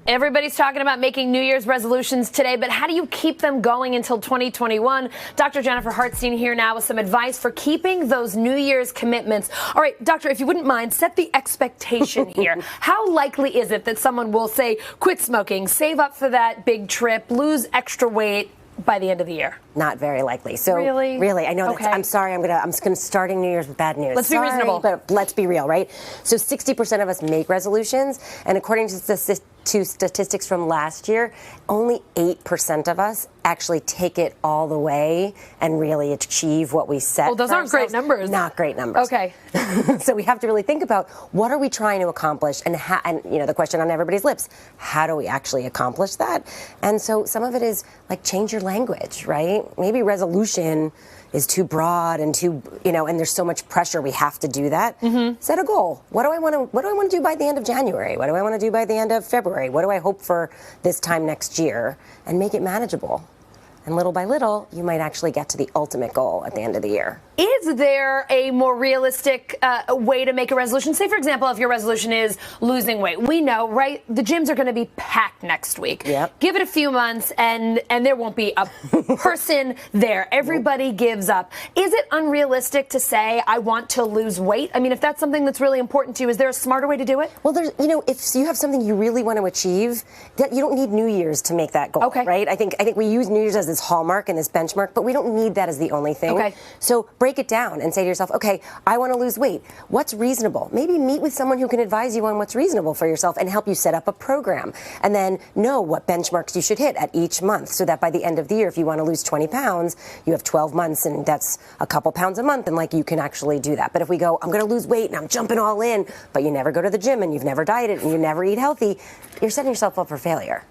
Everybody's talking about making New Year's resolutions today, but how do you keep them going until 2021? Dr. Jennifer Hartstein here now with some advice for keeping those New Year's commitments. All right, doctor, if you wouldn't mind, set the expectation here. How likely is it that someone will say, quit smoking, save up for that big trip, lose extra weight by the end of the year? Not very likely. So really, I know okay. I'm sorry. I'm gonna starting New Year's with bad news. Let's be reasonable, but let's be real, right? So 60% of us make resolutions, and according to statistics from last year, only 8% of us actually take it all the way and really achieve what we set. Well, those aren't great numbers. Not great numbers. Okay. So we have to really think about what are we trying to accomplish, and you know, the question on everybody's lips: how do we actually accomplish that? And so some of it is like change your language, right? Maybe resolution is too broad and too, you know, and there's so much pressure. We have to do that. Set a goal. What do I want to do by the end of January? What do I want to do by the end of February? What do I hope for this time next year? And make it manageable. And little by little, you might actually get to the ultimate goal at the end of the year. Is there a more realistic way to make a resolution? Say, for example, if your resolution is losing weight. We know, right, the gyms are going to be packed next week. Yep. Give it a few months, and there won't be a person there. Everybody gives up. Is it unrealistic to say, I want to lose weight? I mean, if that's something that's really important to you, is there a smarter way to do it? Well, there's, you know, if you have something you really want to achieve, that you don't need New Year's to make that goal, right? I think we use New Year's as this hallmark and this benchmark, but we don't need that as the only thing. Okay. So break it down and say to yourself, okay, I want to lose weight. What's reasonable? Maybe meet with someone who can advise you on what's reasonable for yourself and help you set up a program. And then know what benchmarks you should hit at each month, so that by the end of the year, if you want to lose 20 pounds, you have 12 months, and that's a couple pounds a month, and like you can actually do that. But if we go, I'm going to lose weight and I'm jumping all in, but you never go to the gym and you've never dieted and you never eat healthy, you're setting yourself up for failure.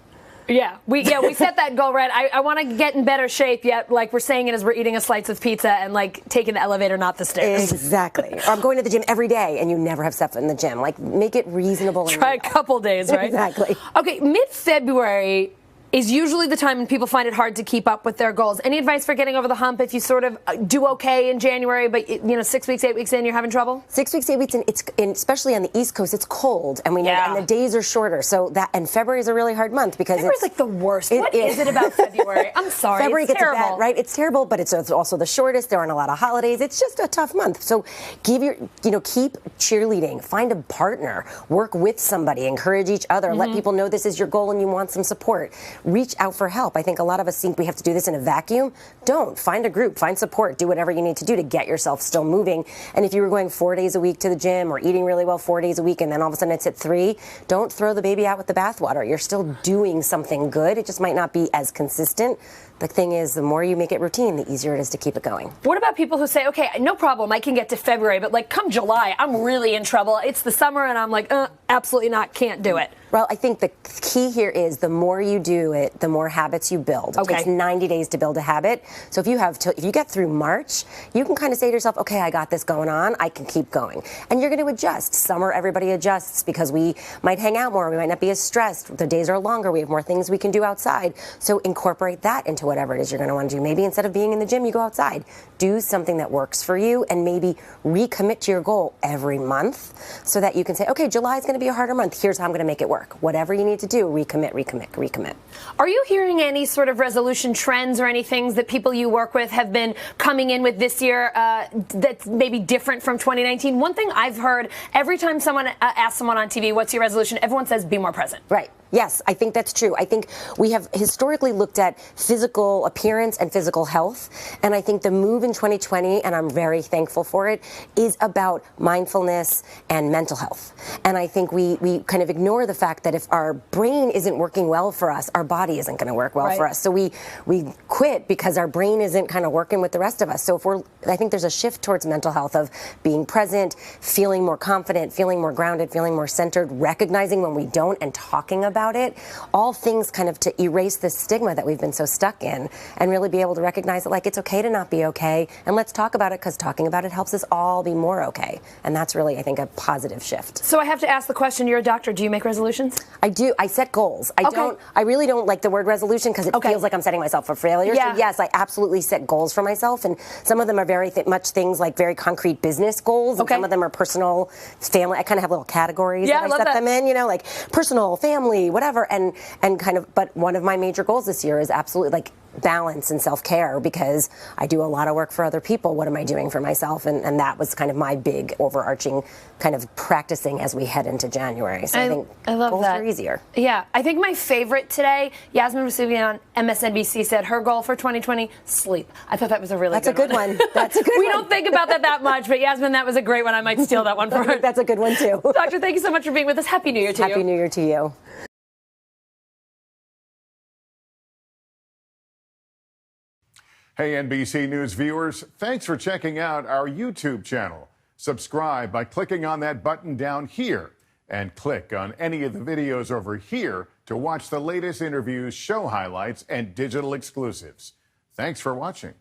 Yeah, we set that goal, right? I want to get in better shape, yet like we're saying it as we're eating a slice of pizza and like taking the elevator, not the stairs. Exactly. Or I'm going to the gym every day, and you never have stepped in the gym. Like, make it reasonable. Try a couple days, right? Exactly. Okay, mid-February is usually the time when people find it hard to keep up with their goals. Any advice for getting over the hump if you sort of do okay in January, but 6 weeks, 8 weeks in, you're having trouble? 6 weeks, 8 weeks in, especially on the East Coast, it's cold, and we know, and the days are shorter. So and February is a really hard month because February's like the worst. What is it about February? I'm sorry, February it's terrible. Bad, right? It's terrible, but it's also the shortest. There aren't a lot of holidays. It's just a tough month. So keep cheerleading. Find a partner. Work with somebody. Encourage each other. Let people know this is your goal and you want some support. Reach out for help. I think a lot of us think we have to do this in a vacuum. Don't. Find a group. Find support. Do whatever you need to do to get yourself still moving. And if you were going 4 days a week to the gym or eating really well 4 days a week and then all of a sudden it's at 3, don't throw the baby out with the bathwater. You're still doing something good. It just might not be as consistent. The thing is, the more you make it routine, the easier it is to keep it going. What about people who say, okay, no problem, I can get to February, but like come July, I'm really in trouble. It's the summer and I'm like, absolutely not, can't do it. Well, I think the key here is the more you do it, the more habits you build. It takes 90 days to build a habit. So if you get through March, you can kind of say to yourself, okay, I got this going on. I can keep going. And you're going to adjust. Summer, everybody adjusts because we might hang out more. We might not be as stressed. The days are longer. We have more things we can do outside. So incorporate that into whatever it is you're going to want to do. Maybe instead of being in the gym, you go outside. Do something that works for you and maybe recommit to your goal every month so that you can say, okay, July is going to be a harder month. Here's how I'm going to make it work. Whatever you need to do, recommit. Are you hearing any sort of resolution trends or any things that people you work with have been coming in with this year that's maybe different from 2019? One thing I've heard, every time someone asks someone on TV, what's your resolution? Everyone says, be more present. Right. Yes, I think that's true. I think we have historically looked at physical appearance and physical health. And I think the move in 2020, and I'm very thankful for it, is about mindfulness and mental health. And I think we kind of ignore the fact that if our brain isn't working well for us, our body isn't going to work well for us. So we quit because our brain isn't kind of working with the rest of us. So I think there's a shift towards mental health of being present, feeling more confident, feeling more grounded, feeling more centered, recognizing when we don't and talking about it, all things kind of to erase the stigma that we've been so stuck in and really be able to recognize that like it's okay to not be okay, and let's talk about it because talking about it helps us all be more okay. And that's really, I think, a positive shift. So I have to ask the question, you're a doctor, do you make resolutions? I do. I set goals. I really don't like the word resolution because it feels like I'm setting myself for failure. Yeah. So yes, I absolutely set goals for myself, and some of them are very much things like very concrete business goals, and some of them are personal, family. I kind of have little categories that I set them in, like personal, family, whatever, and kind of, but one of my major goals this year is absolutely like balance and self-care, because I do a lot of work for other people. What am I doing for myself? And that was kind of my big overarching kind of practicing as we head into January. So I think love goals that. are easier. Yeah, I think my favorite today, Yasmin Rasugian on MSNBC said her goal for 2020, sleep. I thought that was a really That's a good one. That's a good we one. don't think about that much, but Yasmin, that was a great one. I might steal that one for her. That's a good one too. Doctor, thank you so much for being with us. Happy New Year to you. Happy New Year to you. Hey, NBC News viewers, thanks for checking out our YouTube channel. Subscribe by clicking on that button down here, and click on any of the videos over here to watch the latest interviews, show highlights, and digital exclusives. Thanks for watching.